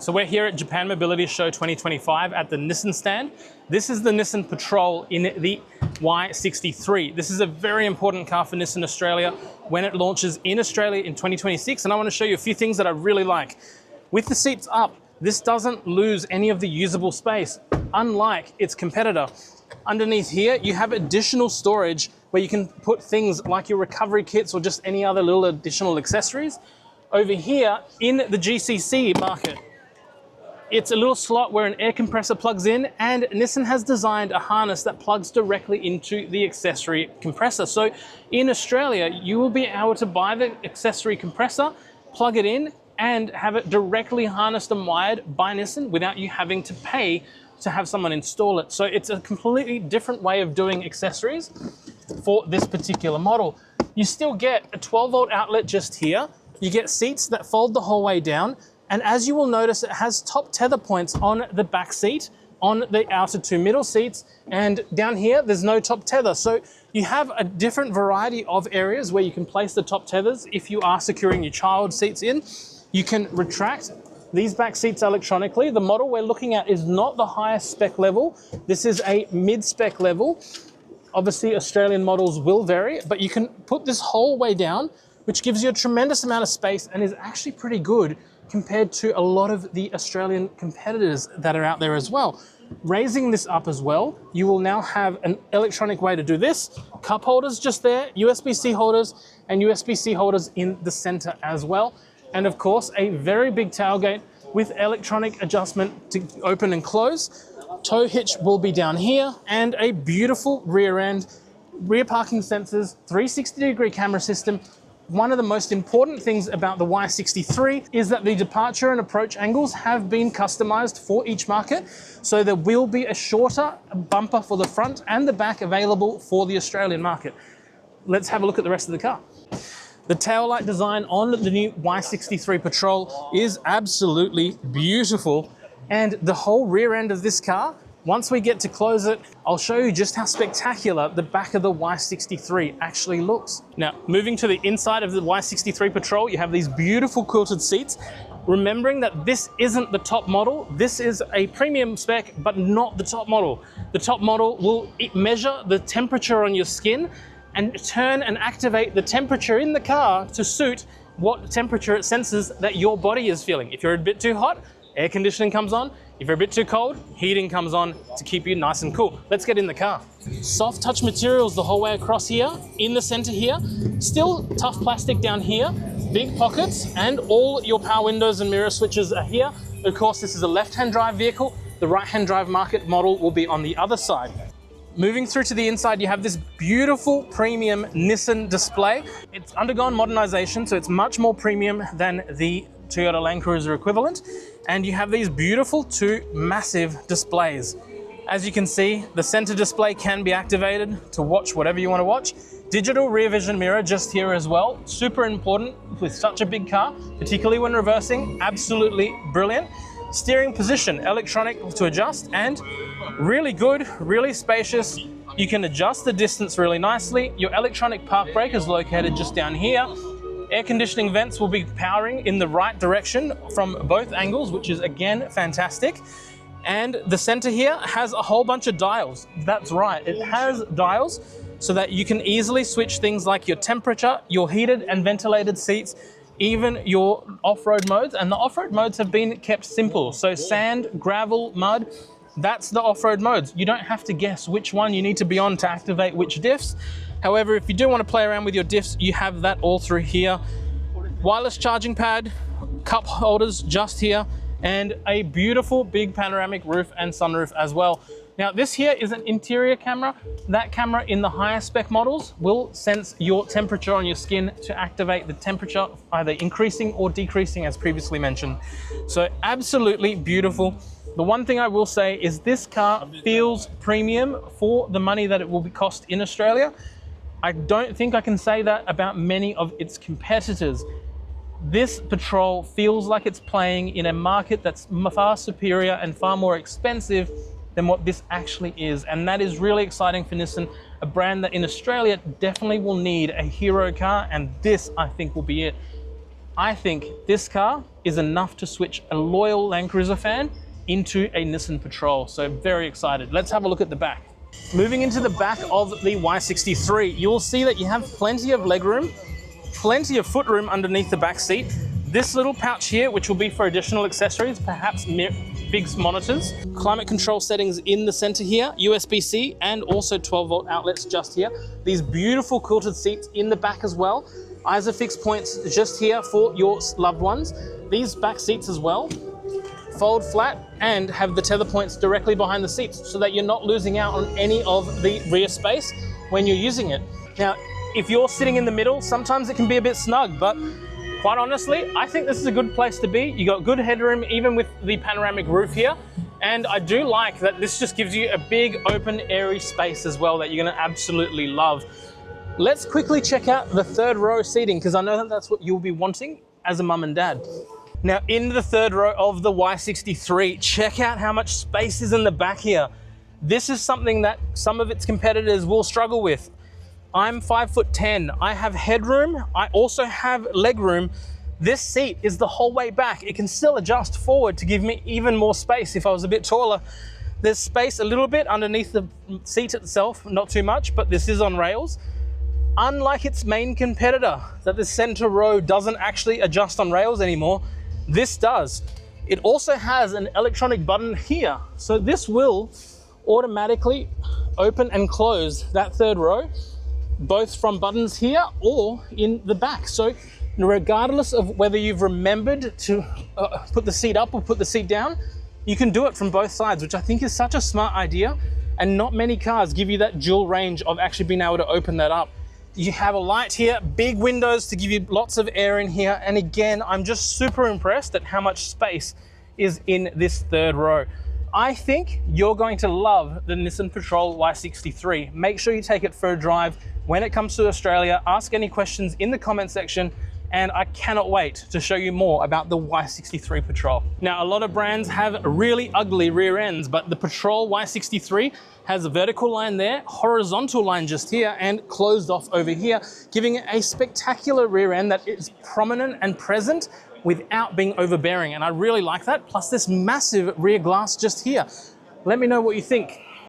So we're here at Japan Mobility Show 2025 at the Nissan stand. This is the Nissan Patrol in the Y63. This is a very important car for Nissan Australia when it launches in Australia in 2026. And I want to show you a few things that I really like. With the seats up, this doesn't lose any of the usable space, unlike its competitor. Underneath here, you have additional storage where you can put things like your recovery kits or just any other little additional accessories. Over here in the GCC market, it's a little slot where an air compressor plugs in, and Nissan has designed a harness that plugs directly into the accessory compressor. So in Australia, you will be able to buy the accessory compressor, plug it in, and have it directly harnessed and wired by Nissan without you having to pay to have someone install it. So it's a completely different way of doing accessories for this particular model. You still get a 12-volt outlet just here. You get seats that fold the whole way down. And as you will notice, it has top tether points on the back seat, on the outer two middle seats, and down here, there's no top tether. So you have a different variety of areas where you can place the top tethers if you are securing your child seats in. You can retract these back seats electronically. The model we're looking at is not the highest spec level. This is a mid-spec level. Obviously, Australian models will vary, but you can put this whole way down, which gives you a tremendous amount of space and is actually pretty good compared to a lot of the Australian competitors that are out there as well. Raising this up as well, you will now have an electronic way to do this. Cup holders just there, USB-C holders, and USB-C holders in the center as well. And of course, a very big tailgate with electronic adjustment to open and close. Tow hitch will be down here, and a beautiful rear end, rear parking sensors, 360-degree camera system. One of the most important things about the Y63 is that the departure and approach angles have been customized for each market. So there will be a shorter bumper for the front and the back available for the Australian market. Let's have a look at the rest of the car. The taillight design on the new Y63 Patrol is absolutely beautiful. And the whole rear end of this car, once we get to close it, I'll show you just how spectacular the back of the Y63 actually looks. Now, moving to the inside of the Y63 Patrol, you have these beautiful quilted seats. Remembering that this isn't the top model, this is a premium spec, but not the top model. The top model will measure the temperature on your skin and turn and activate the temperature in the car to suit what temperature it senses that your body is feeling. If you're a bit too hot, air conditioning comes on. If you're a bit too cold, heating comes on to keep you nice and cool. Let's get in the car. Soft touch materials the whole way across here, in the center here. Still tough plastic down here, big pockets, and all your power windows and mirror switches are here. Of course, this is a left-hand drive vehicle. The right-hand drive market model will be on the other side. Moving through to the inside, you have this beautiful premium Nissan display. It's undergone modernization, so it's much more premium than the Toyota Land Cruiser equivalent. And you have these beautiful two massive displays. As you can see, the center display can be activated to watch whatever you want to watch. Digital rear vision mirror just here as well. Super important with such a big car, particularly when reversing. Absolutely brilliant. Steering position, electronic to adjust, and really good, really spacious. You can adjust the distance really nicely. Your electronic park brake is located just down here. Air conditioning vents will be powering in the right direction from both angles, which is again fantastic. And the center here has a whole bunch of dials. That's right, it has dials so that you can easily switch things like your temperature, your heated and ventilated seats, even your off-road modes. And the off-road modes have been kept simple. So sand, gravel, mud, that's the off-road modes. You don't have to guess which one you need to be on to activate which diffs. However, if you do want to play around with your diffs, you have that all through here. Wireless charging pad, cup holders just here, and a beautiful big panoramic roof and sunroof as well. Now, this here is an interior camera. That camera in the higher spec models will sense your temperature on your skin to activate the temperature, either increasing or decreasing as previously mentioned. So absolutely beautiful. The one thing I will say is this car feels premium for the money that it will cost in Australia. I don't think I can say that about many of its competitors. This Patrol feels like it's playing in a market that's far superior and far more expensive than what this actually is. And that is really exciting for Nissan, a brand that in Australia definitely will need a hero car, and this, I think, will be it. I think this car is enough to switch a loyal Land Cruiser fan into a Nissan Patrol. So very excited. Let's have a look at the back. Moving into the back of the Y63, you'll see that you have plenty of legroom, plenty of footroom underneath the back seat. This little pouch here, which will be for additional accessories, perhaps big monitors, climate control settings in the center here, USB-C, and also 12-volt outlets just here. These beautiful quilted seats in the back as well. ISOFIX points just here for your loved ones. These back seats as well fold flat and have the tether points directly behind the seats so that you're not losing out on any of the rear space when you're using it. Now, if you're sitting in the middle, sometimes it can be a bit snug, but quite honestly, I think this is a good place to be. You got good headroom, even with the panoramic roof here. And I do like that this just gives you a big, open, airy space as well that you're gonna absolutely love. Let's quickly check out the third row seating, because I know that that's what you'll be wanting as a mum and dad. Now, in the third row of the Y63, check out how much space is in the back here. This is something that some of its competitors will struggle with. I'm 5'10", I have headroom, I also have legroom. This seat is the whole way back. It can still adjust forward to give me even more space if I was a bit taller. There's space a little bit underneath the seat itself, not too much, but this is on rails. Unlike its main competitor, that the center row doesn't actually adjust on rails anymore, this does. It also has an electronic button here. So this will automatically open and close that third row, both from buttons here or in the back. So regardless of whether you've remembered to put the seat up or put the seat down, you can do it from both sides, which I think is such a smart idea. And not many cars give you that dual range of actually being able to open that up. You have a light here, big windows to give you lots of air in here. And again, I'm just super impressed at how much space is in this third row. I think you're going to love the Nissan Patrol Y63. Make sure you take it for a drive when it comes to Australia. Ask any questions in the comment section, and I cannot wait to show you more about the Y63 Patrol. Now, a lot of brands have really ugly rear ends, but the Patrol Y63 has a vertical line there, horizontal line just here, and closed off over here, giving it a spectacular rear end that is prominent and present without being overbearing. And I really like that. Plus this massive rear glass just here. Let me know what you think.